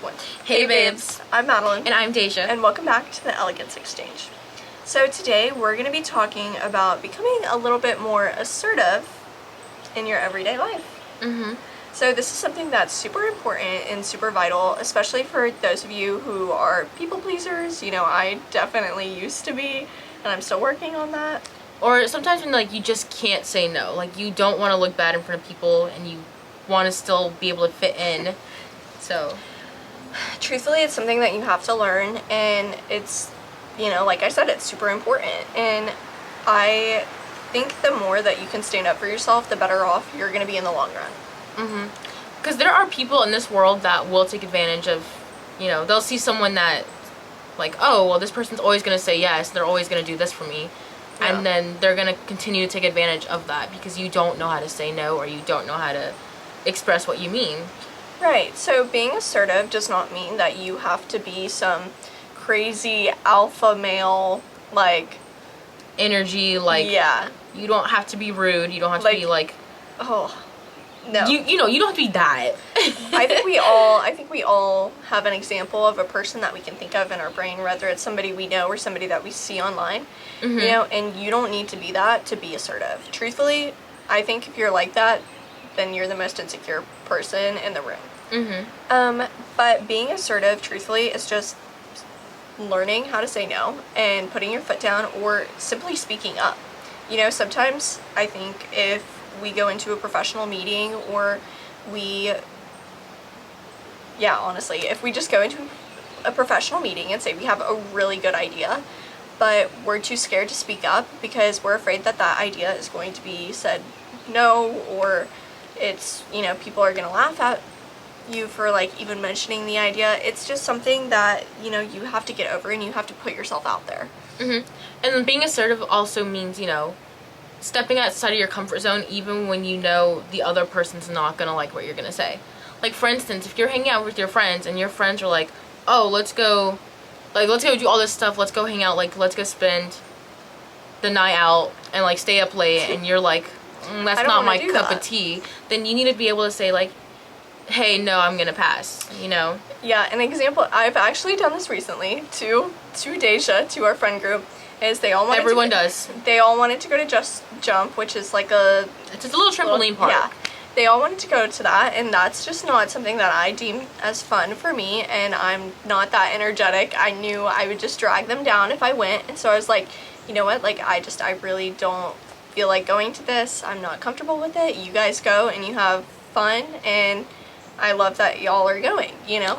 One. Hey babes. I'm Madeline. And I'm Deja. And welcome back to the Elegance Exchange. So today we're going to be talking about becoming a little bit more assertive in your everyday life. So this is something that's super important and super vital, especially for those of you who are people pleasers. You know, I definitely used to be, and I'm still working on that. Or sometimes when like you just can't say no. Like you don't want to look bad in front of people and you want to still be able to fit in. So truthfully, it's something that you have to learn, and it's, you know, like I said, it's super important. And I think the more that you can stand up for yourself, the better off you're going to be in the long run. because there are people in this world that will take advantage of, you know, they'll see someone that like, oh, well, this person's always going to say yes, they're always going to do this for me. Yeah. And then they're going to continue to take advantage of that because you don't know how to say no or you don't know how to express what you mean. Right, so being assertive does not mean that you have to be some crazy alpha male, like, Energy, like, yeah, you don't have to be rude, you don't have to Like- be like, oh, no. you know, you don't have to be that. I think we all have an example of a person that we can think of in our brain, whether it's somebody we know or somebody that we see online, you know, and you don't need to be that to be assertive. Truthfully, I think if you're like that, then you're the most insecure person in the room. But being assertive, truthfully, is just learning how to say no and putting your foot down or simply speaking up. You know, sometimes I think if we go into a professional meeting or honestly, if we just go into a professional meeting and say we have a really good idea, but we're too scared to speak up because we're afraid that that idea is going to be said no, or it's, you know, people are going to laugh at you for like even mentioning the idea. It's just something that, you know, you have to get over and you have to put yourself out there. And then being assertive also means, you know, stepping outside of your comfort zone even when you know the other person's not gonna like what you're gonna say. Like, for instance, if you're hanging out with your friends and your friends are like, oh, let's go do all this stuff, let's go hang out, like, let's go spend the night out and like stay up late, and you're like, that's not my cup of tea, then you need to be able to say like, hey, no, I'm gonna pass, you know? Yeah, an example, I've actually done this recently to Deja, to our friend group, is they all wanted Everyone does. They all wanted to go to Just Jump, which is like a... It's just a little trampoline park. Yeah. They all wanted to go to that, and that's just not something that I deem as fun for me, and I'm not that energetic. I knew I would just drag them down if I went, and so I was like, you know what, like, I really don't feel like going to this. I'm not comfortable with it. You guys go, and you have fun, and I love that y'all are going, you know?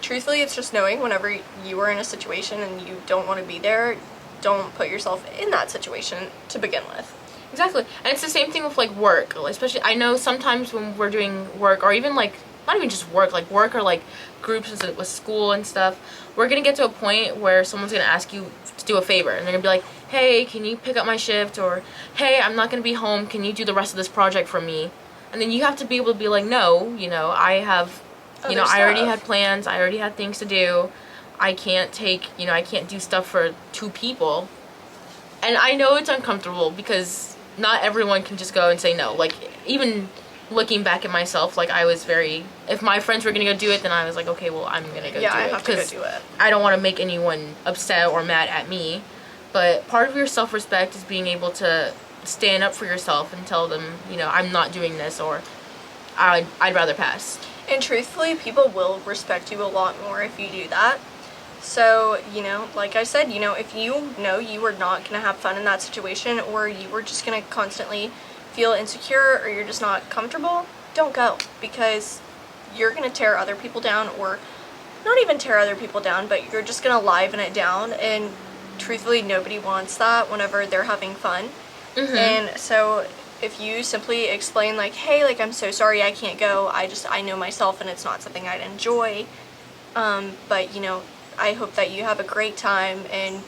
Truthfully, it's just knowing whenever you are in a situation and you don't want to be there, don't put yourself in that situation to begin with. Exactly. And it's the same thing with like work, especially I know sometimes when we're doing work, or even like not even just work, like work or like groups with school and stuff, we're gonna get to a point where someone's gonna ask you to do a favor, and they're gonna be like, hey, can you pick up my shift, or hey, I'm not gonna be home, can you do the rest of this project for me? And then you have to be able to be like, no, you know, I have, you know, I already had plans, I already had things to do, I can't do stuff for two people. And I know it's uncomfortable because not everyone can just go and say no. Like, even looking back at myself, like, I was very, if my friends were gonna go do it, then I was like, okay, well, I'm gonna go do it. Yeah, I have to go do it. I don't want to make anyone upset or mad at me. But part of your self-respect is being able to stand up for yourself and tell them, you know, I'm not doing this, or I'd rather pass. And truthfully, people will respect you a lot more if you do that. So, you know, like I said, you know, if you know you are not going to have fun in that situation, or you were just going to constantly feel insecure, or you're just not comfortable, don't go, because you're going to tear other people down, or not even tear other people down, but you're just going to liven it down, and truthfully, nobody wants that whenever they're having fun. And so if you simply explain like, hey, like, I'm so sorry I can't go, I know myself and it's not something I'd enjoy, but, you know, I hope that you have a great time, and,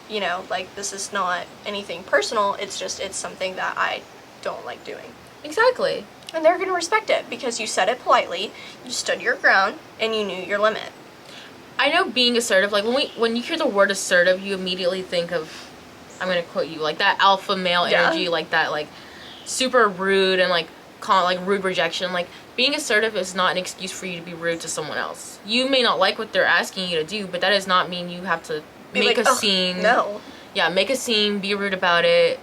you know, like, this is not anything personal, it's something that I don't like doing. Exactly. And they're going to respect it because you said it politely, you stood your ground, and you knew your limit. I know being assertive, like, when you hear the word assertive, you immediately think of, I'm going to quote you, like, that alpha male energy, like that, like, super rude and, like, rude rejection. Like, being assertive is not an excuse for you to be rude to someone else. You may not like what they're asking you to do, but that does not mean you have to make a scene. No. Yeah, make a scene, be rude about it.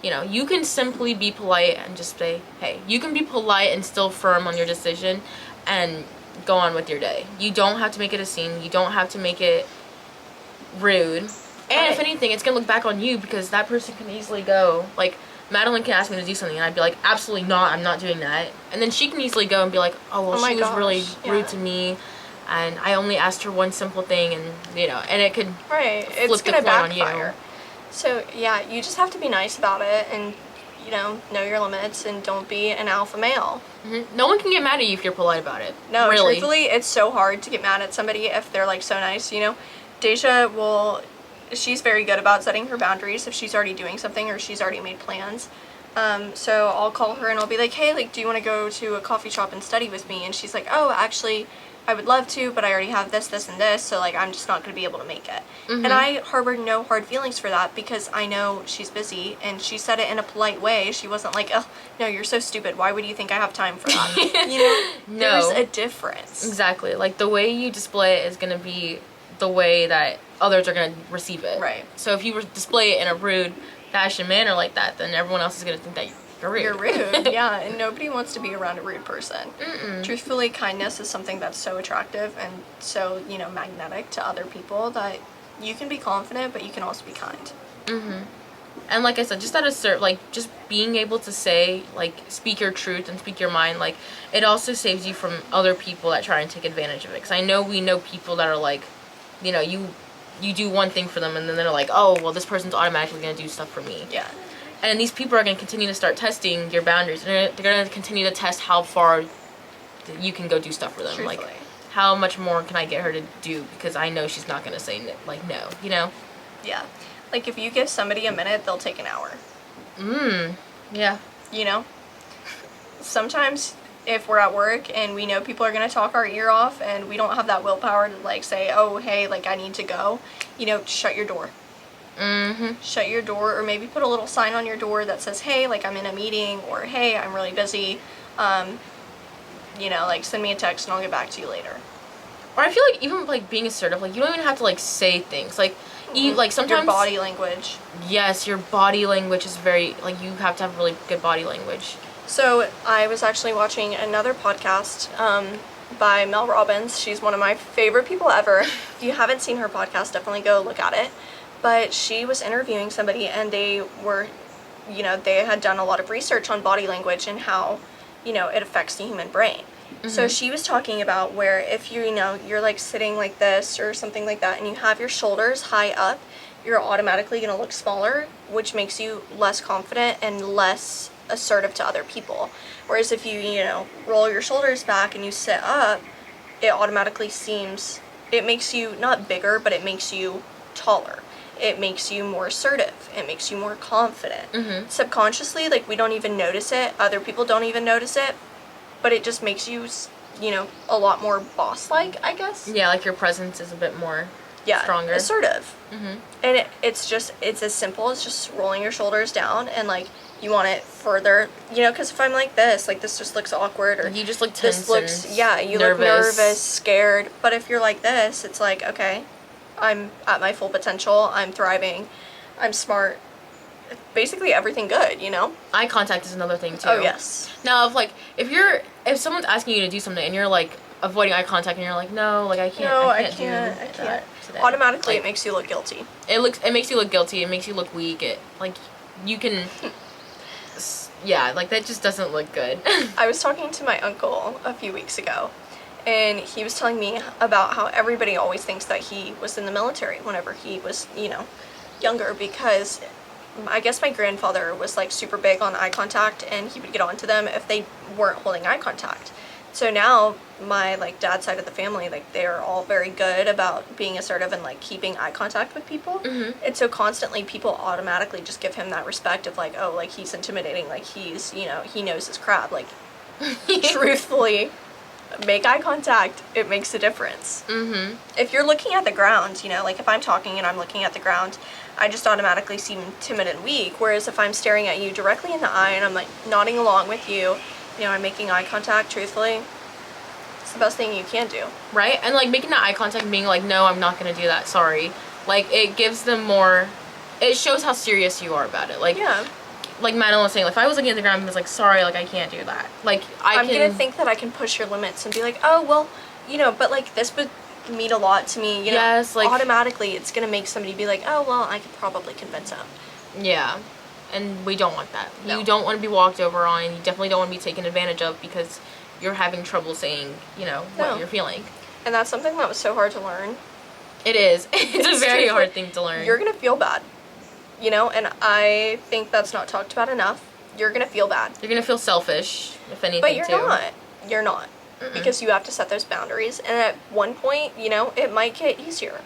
You know, you can simply be polite and just say, hey. You can be polite and still firm on your decision and go on with your day. You don't have to make it a scene. You don't have to make it rude. And if anything, it's going to look back on you because that person can easily go, like, Madeline can ask me to do something and I'd be like, absolutely not, I'm not doing that. And then she can easily go and be like, oh, well, she was really rude to me and I only asked her one simple thing, and, you know, and it could it's flip gonna the coin backfire. on you. So, yeah, you just have to be nice about it and, you know your limits and don't be an alpha male. Mm-hmm. No one can get mad at you if you're polite about it. No, really. Truthfully, it's so hard to get mad at somebody if they're, like, so nice, you know? Deja she's very good about setting her boundaries if she's already doing something or she's already made plans. So I'll call her and I'll be like, hey, like, do you want to go to a coffee shop and study with me? And she's like, oh, actually, I would love to, but I already have this, this, and this, so, like, I'm just not going to be able to make it. Mm-hmm. And I harbor no hard feelings for that because I know she's busy, and she said it in a polite way. She wasn't like, oh, no, you're so stupid. Why would you think I have time for that? You know? No. There's a difference. Exactly. Like, the way you display it is going to be the way that others are going to receive it. Right. So if you display it in a rude fashion manner like that, then everyone else is going to think that you're rude. You're rude, yeah, and nobody wants to be around a rude person. Mm-mm. Truthfully, kindness is something that's so attractive and so, you know, magnetic to other people that you can be confident, but you can also be kind. Mm-hmm. And like I said, just just being able to say, like, speak your truth and speak your mind, like, it also saves you from other people that try and take advantage of it. Because we know people that are like, you know, you do one thing for them and then they're like, oh, well, this person's automatically going to do stuff for me. Yeah. And these people are going to continue to start testing your boundaries. They're going to continue to test how far you can go do stuff for them. Truthfully. Like, how much more can I get her to do? Because I know she's not going to say, no, you know? Yeah. Like, if you give somebody a minute, they'll take an hour. Yeah. You know? Sometimes if we're at work and we know people are going to talk our ear off and we don't have that willpower to, like, say, oh, hey, like, I need to go, you know, shut your door. Mm-hmm. Shut your door, or maybe put a little sign on your door that says, hey, like, I'm in a meeting, or hey, I'm really busy, you know, like, send me a text and I'll get back to you later. Or I feel like even, like, being assertive, like, you don't even have to, like, say things. Like, like, sometimes... Your body language. Yes, your body language is very, like, you have to have really good body language. So, I was actually watching another podcast, by Mel Robbins. She's one of my favorite people ever. If you haven't seen her podcast, definitely go look at it. But she was interviewing somebody and they were, you know, they had done a lot of research on body language and how, you know, it affects the human brain. Mm-hmm. So she was talking about where if you know, you're like sitting like this or something like that and you have your shoulders high up, you're automatically going to look smaller, which makes you less confident and less assertive to other people. Whereas if you know, roll your shoulders back and you sit up, it automatically it makes you not bigger, but it makes you taller. It makes you more assertive. It makes you more confident. Mm-hmm. Subconsciously, like, we don't even notice it. Other people don't even notice it. But it just makes you, you know, a lot more boss-like, I guess. Yeah, like your presence is a bit more stronger. Assertive. Mm-hmm. And it's as simple as just rolling your shoulders down and, like, you want it further, you know, because if I'm like this just looks awkward, or you just look tense. This looks, you nervous. look nervous, scared. But if you're like this, it's like, okay, I'm at my full potential, I'm thriving, I'm smart, basically everything good, you know? Eye contact is another thing too. Oh, yes. Now, if someone's asking you to do something and you're like avoiding eye contact and you're like, no, like I can't do that today. Automatically, like, it makes you look guilty. It makes you look guilty, it makes you look weak, you can yeah, like, that just doesn't look good. I was talking to my uncle a few weeks ago, and he was telling me about how everybody always thinks that he was in the military whenever he was, you know, younger, because I guess my grandfather was, like, super big on eye contact, and he would get on to them if they weren't holding eye contact. So now my, like, dad's side of the family, like, they're all very good about being assertive and, like, keeping eye contact with people. Mm-hmm. And so constantly people automatically just give him that respect of, like, oh, like, he's intimidating, like, he's, you know, he knows his crap. Like, truthfully, make eye contact. It makes a difference. Mm-hmm. If you're looking at the ground, you know, like, if I'm talking and I'm looking at the ground, I just automatically seem timid and weak. Whereas if I'm staring at you directly in the eye and I'm, like, nodding along with you, You know, I'm making eye contact, truthfully. It's the best thing you can do. Right? And, like, making that eye contact and being like, no, I'm not going to do that, sorry. Like, it gives them more, it shows how serious you are about it. Like, Yeah. Like Madeline was saying, like, if I was looking at the ground and was like, sorry, like, I can't do that. Like, I'm gonna think that I can push your limits and be like, oh, well, you know, but, like, this would mean a lot to me, you know. Yes, like, automatically, it's gonna make somebody be like, oh, well, I could probably convince him. Yeah. And we don't want that. No. You don't want to be walked over on. You definitely don't want to be taken advantage of because you're having trouble saying, you know, what you're feeling. And that's something that was so hard to learn. It is. It's a very hard thing to learn. You're gonna feel bad, you know, and I think that's not talked about enough. You're gonna feel bad. You're gonna feel selfish, if anything, but you're too. not. You're not. Because you have to set those boundaries. And at one point, you know, it might get easier.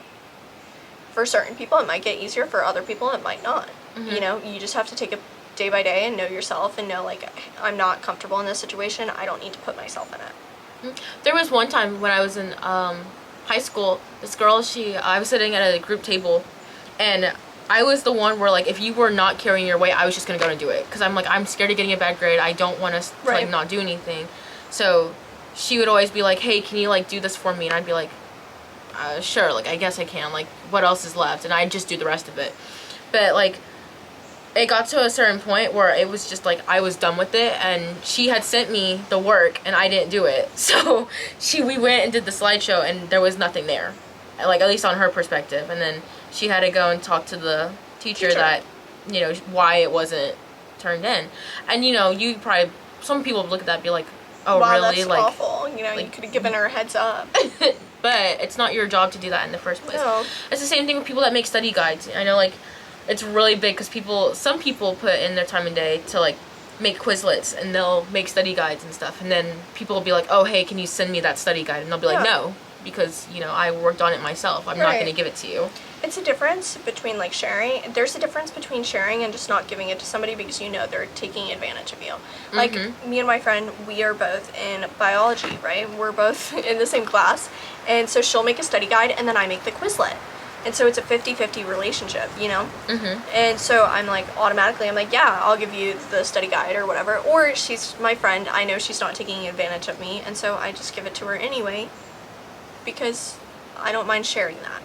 For certain people, it might get easier. For other people, it might not. You know, you just have to take it day by day and know yourself and know, like, I'm not comfortable in this situation. I don't need to put myself in it. There was one time when I was in high school, this girl, I was sitting at a group table, and I was the one where, like, if you were not carrying your weight, I was just gonna go and do it. Because I'm like, I'm scared of getting a bad grade. I don't want to, like, not do anything. So she would always be like, hey, can you, like, do this for me? And I'd be like, sure, like, I guess I can. Like, what else is left? And I'd just do the rest of it. But, like, it got to a certain point where it was just, like, I was done with it. And she had sent me the work, and I didn't do it. So we went and did the slideshow, and there was nothing there. Like, at least on her perspective. And then she had to go and talk to the teacher that, you know, why it wasn't turned in. And, you know, you probably, some people would look at that and be like, oh, wow, really? That's like, awful. You know, like, you could have given her a heads up. But it's not your job to do that in the first place. No. It's the same thing with people that make study guides. I know, like, it's really big because some people put in their time and day to, like, make Quizlets, and they'll make study guides and stuff. And then people will be like, oh, hey, can you send me that study guide? And they'll be like, no, because, you know, I worked on it myself. I'm not going to give it to you. It's a difference between, like, sharing. There's a difference between sharing and just not giving it to somebody because you know they're taking advantage of you. Like, me and my friend, we are both in biology, right? We're both in the same class. And so she'll make a study guide, and then I make the Quizlet. And so it's a 50-50 relationship, you know? And so I'm like, automatically, I'm like, yeah, I'll give you the study guide or whatever. Or she's my friend. I know she's not taking advantage of me. And so I just give it to her anyway because I don't mind sharing that.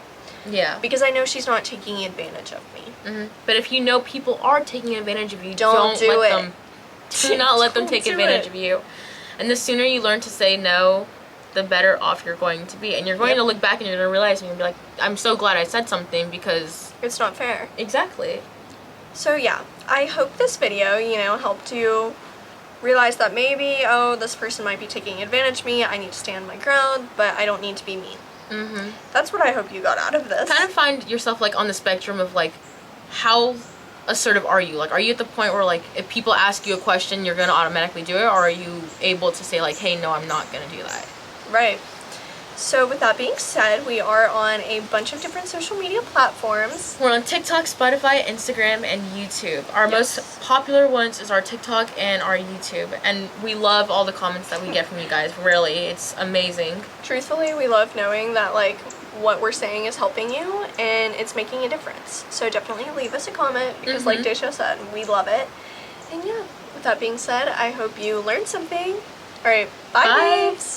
Yeah. Because I know she's not taking advantage of me. But if you know people are taking advantage of you, don't let them. Do not let them take advantage of you. And the sooner you learn to say no, the better off you're going to be. And you're going to look back and you're going to realize and you're going to be like, I'm so glad I said something because it's not fair. Exactly. So yeah, I hope this video, you know, helped you realize that maybe, oh, this person might be taking advantage of me. I need to stand my ground, but I don't need to be mean. That's what I hope you got out of this. Kind of find yourself, like, on the spectrum of, like, how assertive are you? Like, are you at the point where, like, if people ask you a question, you're going to automatically do it? Or are you able to say, like, hey, no, I'm not going to do that? Right. So with that being said, we are on a bunch of different social media platforms. We're on TikTok, Spotify, Instagram, and YouTube. Our most popular ones is our TikTok and our YouTube. And we love all the comments that we get from you guys. Really, it's amazing. Truthfully, we love knowing that, like, what we're saying is helping you and it's making a difference. So definitely leave us a comment because like Daisha said, we love it. And yeah, with that being said, I hope you learned something. Alright, bye, babes!